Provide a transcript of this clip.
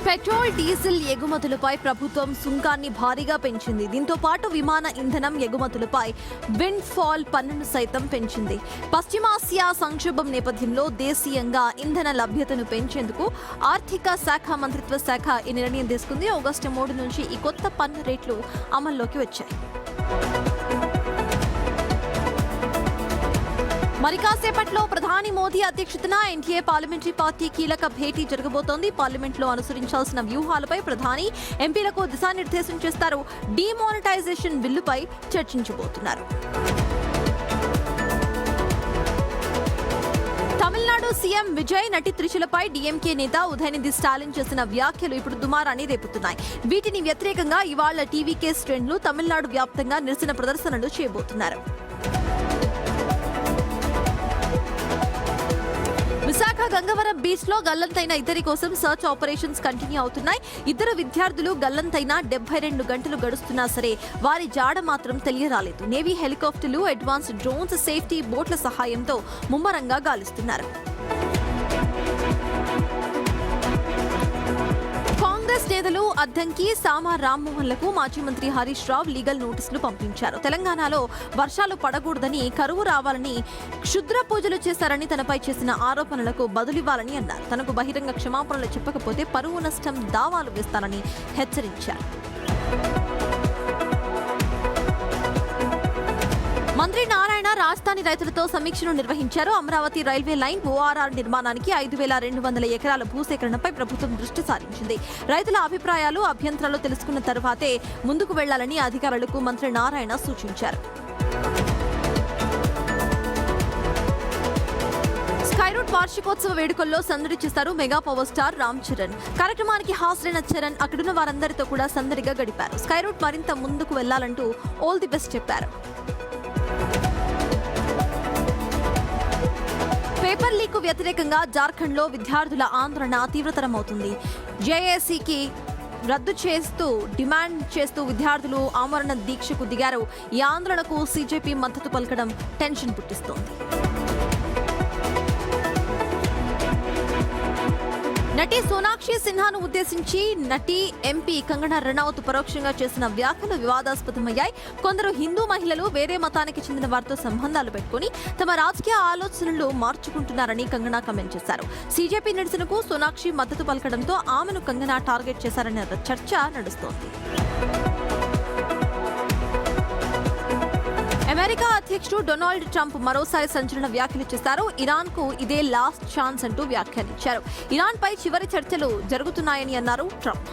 Petrol, diesel ఎగుమతులపై ప్రభుత్వం సుంకాన్ని భారీగా పెంచింది. దీంతో పాటు విమాన ఇంధనం ఎగుమతులపై విండ్ ఫాల్ పన్నును సైతం పెంచింది. పశ్చిమాసియా సంక్షోభం నేపథ్యంలో దేశీయంగా ఇంధన లభ్యతను పెంచేందుకు ఆర్థిక శాఖ మంత్రిత్వ శాఖ ఈ నిర్ణయం తీసుకుంది. ఆగస్టు 3 నుంచి ఈ కొత్త పన్ను రేట్లు అమల్లోకి వచ్చాయి. మరి కాసేపట్లో ప్రధాని మోదీ అధ్యక్షతన ఎన్డీఏ పార్లమెంటరీ పార్టీ కీలక భేటీ జరగబోతోంది. పార్లమెంట్లో అనుసరించాల్సిన వ్యూహాలపై ప్రధాని ఎంపీలకు దిశానిర్దేశం చేస్తారు. డీమానిటైజేషన్ బిల్లుపై చర్చించబోతున్నారు. తమిళనాడు సీఎం విజయ్, నటి త్రిషలపై డీఎంకే నేత ఉదయనిధి స్టాలిన్ చేసిన వ్యాఖ్యలు ఇప్పుడు దుమారాన్ని రేపుతున్నాయి. వీటిని వ్యతిరేకంగా ఇవాళ టీవీకే శ్రేణులు తమిళనాడు వ్యాప్తంగా నిరసన ప్రదర్శనలు చేయబోతున్నారు. విశాఖ గంగవరం బీచ్ లో గల్లంతైన ఇద్దరి కోసం సర్చ్ ఆపరేషన్స్ కంటిన్యూ అవుతున్నాయి. ఇద్దరు విద్యార్థులు గల్లంతైన 72 గంటలు గడుస్తున్నా సరే వారి జాడ మాత్రం తెలియరాలేదు. నేవీ హెలికాప్టర్లు, అడ్వాన్స్డ్ డ్రోన్స్, సేఫ్టీ బోట్ల సహాయంతో ముమ్మరంగా గాలిస్తున్నారు. కాంగ్రెస్ నేతలు అద్దంకి, సామా రామ్మోహన్లకు మాజీ మంత్రి హరీష్ రావు లీగల్ నోటీసులు పంపించారు. తెలంగాణలో వర్షాలు పడకూడదని, కరువు రావాలని, క్షుద్ర పూజలు చేశారని తనపై చేసిన ఆరోపణలకు బదులివ్వాలని అన్నారు. తనకు బహిరంగ క్షమాపణలు చెప్పకపోతే పరువు నష్టం దావాలు వేస్తానని హెచ్చరించారు. మంత్రి నారాయణ రాజధాని రైతులతో సమీక్షను నిర్వహించారు. అమరావతి రైల్వే లైన్ ఓఆర్ఆర్ నిర్మాణానికి 5,200 ఎకరాల భూసేకరణపై ప్రభుత్వం దృష్టి సారించింది. రైతుల అభిప్రాయాలు, అభ్యంతరాలు తెలుసుకున్న తర్వాతే ముందుకు వెళ్లాలని అధికారులకు మంత్రి నారాయణ సూచించారు. స్కైరూట్ వార్షికోత్సవ వేడుకల్లో సందడి చేస్తారు mega power star Ram Charan. కార్యక్రమానికి హాజరైన చరణ్ అక్కడున్న వారందరితో కూడా సందడిగా గడిపారు. స్కైరూట్ మరింత ముందుకు వెళ్లాలంటూ ఆల్ ది బెస్ట్ చెప్పారు. పేపర్ లీక్ వ్యతిరేకంగా జార్ఖండ్లో విద్యార్థుల ఆందోళన తీవ్రతరమవుతుంది. జేఏసీకి రద్దు చేస్తూ డిమాండ్ చేస్తూ విద్యార్థులు ఆమరణ దీక్షకు దిగారు. ఈ ఆందోళనకు సీజేపీ మద్దతు పలకడం టెన్షన్ పుట్టిస్తోంది. నటి సోనాక్షి సిన్హాను ఉద్దేశించి నటి ఎంపీ కంగనా రనౌత్ పరోక్షంగా చేసిన వ్యాఖ్యలు వివాదాస్పదమయ్యాయి. కొందరు హిందూ మహిళలు వేరే మతానికి చెందిన వారితో సంబంధాలు పెట్టుకుని తమ రాజకీయ ఆలోచనలు మార్చుకుంటున్నారని కంగనా కామెంట్ చేశారు. సీజేపీ నిరసనకు సోనాక్షి మద్దతు పలకడంతో ఆమెను కంగనా టార్గెట్ చేశారనే చర్చ నడుస్తోంది. అమెరికా అధ్యక్షుడు డొనాల్డ్ ట్రంప్ మరోసారి సంచలన వ్యాఖ్యలు చేశారు. ఇరాన్ కు ఇదే లాస్ట్ ఛాన్స్ అంటూ వ్యాఖ్యానించారు. ఇరాన్ పై చివరి చర్చలు జరుగుతున్నాయని అన్నారు ట్రంప్.